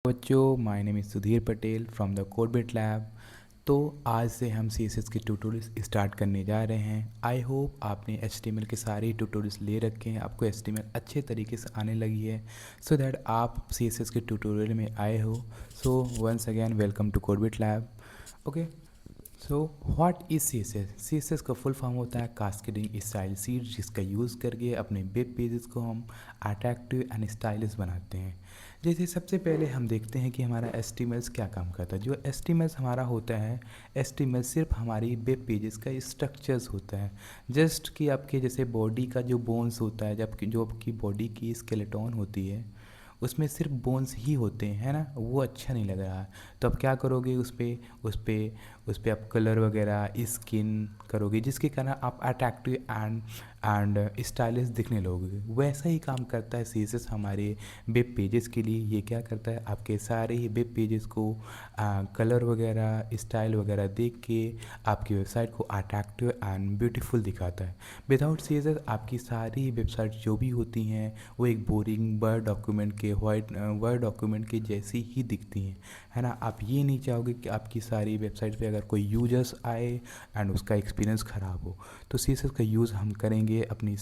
बच्चों, my name is Sudhir Patel from the codebit lab. तो आज से हम CSS के ट्यूटोरियल्स स्टार्ट करने जा रहे हैं। आई होप आपने HTML के सारे ट्यूटोरियल्स ले रखे हैं, आपको HTML अच्छे तरीके से आने लगी है, सो दैट आप CSS के ट्यूटोरियल में आए हो। So once again welcome to codebit lab. Okay, so what is CSS का फुल फॉर्म होता है कास्केडिंग स्टाइल शीट, जिसका यूज़ करके अपने वेब पेजेस को हम अट्रैक्टिव एंड स्टाइलिश बनाते हैं। जैसे सबसे पहले हम देखते हैं कि हमारा HTML क्या काम करता है। जो HTML हमारा होता है, HTML सिर्फ हमारी वेब पेजेस का स्ट्रक्चर्स होता है। जस्ट कि आपके जैसे बॉडी का जो बोन्स होता है, जबकि जो आपकी बॉडी की स्केलेटन होती है उसमें सिर्फ बोन्स ही होते हैं, है ना, वो अच्छा नहीं लग रहा है। तो आप क्या करोगे, उस पे आप कलर वगैरह स्किन करोगे, जिसके कारण आप अट्रैक्टिव एंड स्टाइलिश दिखने लगोगे। वैसा ही काम करता है CSS हमारे वेब पेजेस के लिए। ये क्या करता है, आपके सारे ही वेब पेजेस को कलर वगैरह स्टाइल वगैरह देख के आपकी वेबसाइट को अट्रैक्टिव एंड ब्यूटीफुल दिखाता है। विदाउट CSS आपकी सारी वेबसाइट जो भी होती हैं वो एक बोरिंग वर्ड डॉक्यूमेंट के जैसी ही दिखती हैं, है ना। आप ये नहीं चाहोगे कि आपकी सारी वेबसाइट पे अगर कोई यूजर्स आए एंड उसका एक्सपीरियंस ख़राब हो। तो CSS का यूज़ हम करेंगे अपनी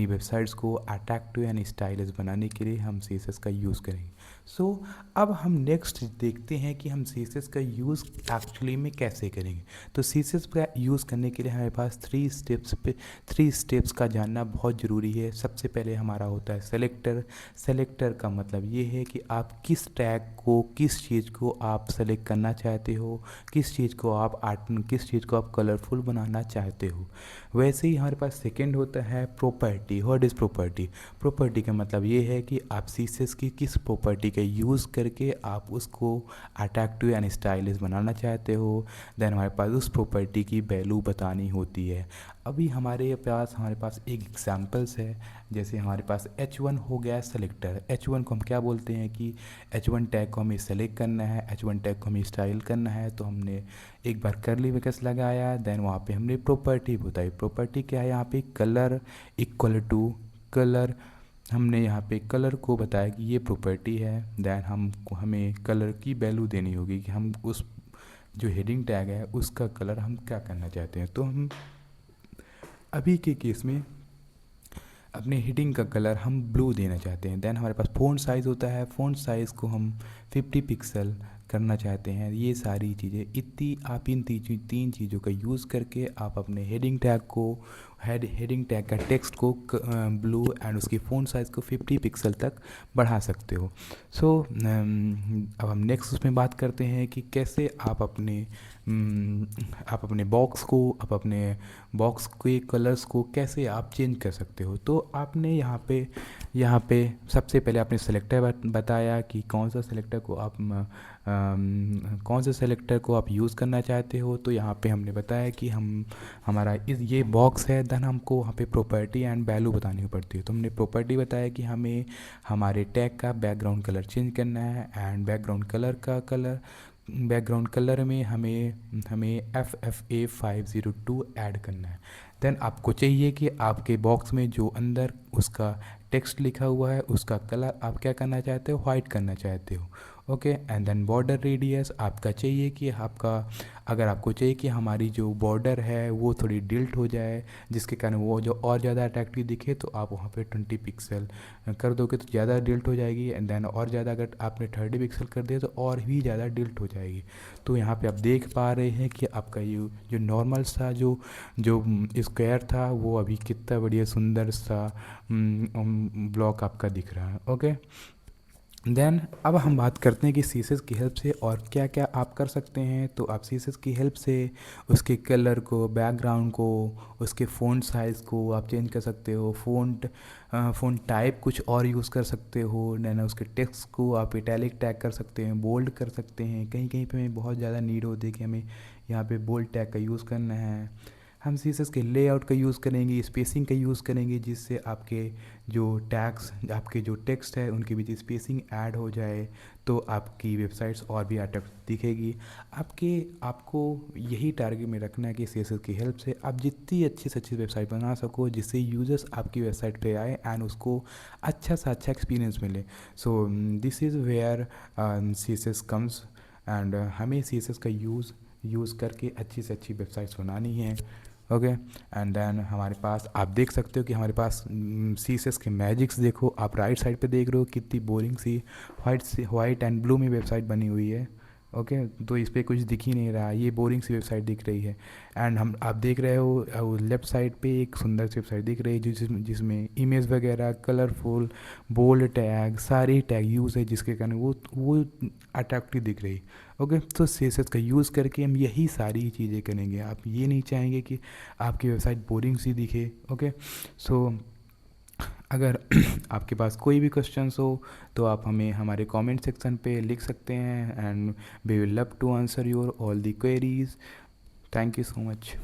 वेबसाइट्स को अट्रैक्टिव एंड स्टाइलिश बनाने के लिए हम CSS का यूज़ करेंगे। सो अब हम नेक्स्ट देखते हैं कि हम CSS का यूज़ एक्चुअली में कैसे करेंगे। तो CSS का यूज़ करने के लिए हमारे पास थ्री स्टेप्स का जानना बहुत ज़रूरी है। सबसे पहले हमारा होता है सेलेक्टर का मतलब ये है कि आप किस टैग को, किस चीज़ को आप सेलेक्ट करना चाहते हो, किस चीज़ को आप कलरफुल बनाना चाहते हो। वैसे ही हमारे पास सेकंड होता है property. What is property? Property का मतलब ये है कि आप CSS की किस प्रॉपर्टी का यूज़ करके आप उसको अट्रैक्टिव एंड स्टाइलिश बनाना चाहते हो। देन हमारे पास उस प्रॉपर्टी की वैल्यू बतानी होती है। अभी हमारे पास एक एग्जांपल्स है। जैसे हमारे पास H1 हो गया सेलेक्टर। H1 को हम क्या बोलते हैं कि H1 टैग को हमें सेलेक्ट करना है, H1 टैग को हमें स्टाइल करना है। तो हमने एक बार करली ब्रैकेट्स लगाया, देन वहाँ पे हमने प्रॉपर्टी बताई। प्रॉपर्टी क्या है, यहाँ पे कलर इक्वल टू कलर, हमने यहाँ पे कलर को बताया कि ये प्रॉपर्टी है। देन हमें कलर की वैल्यू देनी होगी कि हम उस जो हेडिंग टैग है उसका कलर हम क्या करना चाहते हैं। तो हम अभी के केस में अपने हेडिंग का कलर हम ब्लू देना चाहते हैं। देन हमारे पास फ़ॉन्ट साइज़ होता है, फ़ॉन्ट साइज़ को हम 50 पिक्सल करना चाहते हैं। ये सारी चीज़ें इन तीन चीज़ों का यूज़ करके आप अपने हेडिंग टैग का टेक्स्ट को ब्लू एंड उसकी फ़ॉन्ट साइज़ को 50 पिक्सल तक बढ़ा सकते हो। सो अब हम नेक्स्ट उसमें बात करते हैं कि कैसे आप अपने बॉक्स के कलर्स को कैसे आप चेंज कर सकते हो। तो आपने यहाँ पे सबसे पहले आपने सेलेक्टर बताया कि कौन से सेलेक्टर को आप यूज़ करना चाहते हो। तो यहाँ पे हमने बताया कि हमारा ये बॉक्स है। देन हमको वहाँ पे प्रॉपर्टी एंड वैल्यू बतानी पड़ती है। तो हमने प्रॉपर्टी बताया कि हमें हमारे टैग का बैकग्राउंड कलर चेंज करना है एंड बैकग्राउंड कलर में हमें FFA 502 ऐड करना है। देन आपको चाहिए कि आपके बॉक्स में जो अंदर उसका टेक्स्ट लिखा हुआ है उसका कलर आप क्या करना चाहते हो, वाइट करना चाहते हो। Okay, and then border radius अगर आपको चाहिए कि हमारी जो बॉर्डर है वो थोड़ी डिल्ट हो जाए, जिसके कारण वो जो और ज़्यादा अट्रैक्टिव दिखे, तो आप वहाँ पे 20 पिक्सल कर दोगे तो ज़्यादा डिल्ट हो जाएगी। एंड देन और ज़्यादा अगर आपने 30 पिक्सल कर दिया तो और भी ज़्यादा डिल्ट हो जाएगी। तो यहाँ पे आप देख पा रहे हैं कि आपका ये जो नॉर्मल सा जो स्क्वायर था वो अभी कितना बढ़िया सुंदर सा ब्लॉक आपका दिख रहा है। ओके, देन अब हम बात करते हैं कि CSS की हेल्प से और क्या क्या आप कर सकते हैं। तो आप CSS की हेल्प से उसके कलर को, बैकग्राउंड को, उसके फ़ॉन्ट साइज़ को आप चेंज कर सकते हो। फ़ॉन्ट टाइप कुछ और यूज़ कर सकते हो। देन उसके टेक्स्ट को आप इटैलिक टैग कर सकते हैं, बोल्ड कर सकते हैं। कहीं कहीं पे हमें बहुत ज़्यादा नीड होती है कि हमें यहाँ पे बोल्ड टैग का यूज़ करना है। हम CSS के लेआउट का यूज़ करेंगे, स्पेसिंग का यूज़ करेंगे, जिससे आपके जो टैग्स, आपके जो टेक्स्ट है उनके बीच स्पेसिंग ऐड हो जाए, तो आपकी वेबसाइट्स और भी अट्रैक्टिव दिखेगी। आपको यही टारगेट में रखना है कि CSS की हेल्प से आप जितनी अच्छी से अच्छी वेबसाइट बना सको, जिससे यूज़र्स आपकी वेबसाइट पे आए एंड उसको अच्छा सा अच्छा एक्सपीरियंस मिले। So this is where CSS comes, and हमें CSS का यूज़ करके अच्छी से अच्छी वेबसाइट्स बनानी है। ओके, एंड देन हमारे पास आप देख सकते हो कि हमारे पास CSS के मैजिक्स देखो, आप राइट साइड पे देख रहे हो कितनी बोरिंग सी वाइट एंड ब्लू में वेबसाइट बनी हुई है। ओके, तो इस पर कुछ दिख ही नहीं रहा, ये बोरिंग सी वेबसाइट दिख रही है। एंड आप देख रहे हो लेफ्ट साइड पे एक सुंदर सी वेबसाइट दिख रही है जिसमें इमेज वगैरह, कलरफुल, बोल्ड टैग, सारे टैग यूज़ है, जिसके कारण वो अट्रैक्टिव दिख रही। ओके, तो CSS का यूज़ करके हम यही सारी चीज़ें करेंगे। आप ये नहीं चाहेंगे कि आपकी वेबसाइट बोरिंग सी दिखे। ओके, सो अगर आपके पास कोई भी क्वेश्चंस हो तो आप हमें हमारे कमेंट सेक्शन पे लिख सकते हैं, and we will love to answer your all the queries. Thank you so much.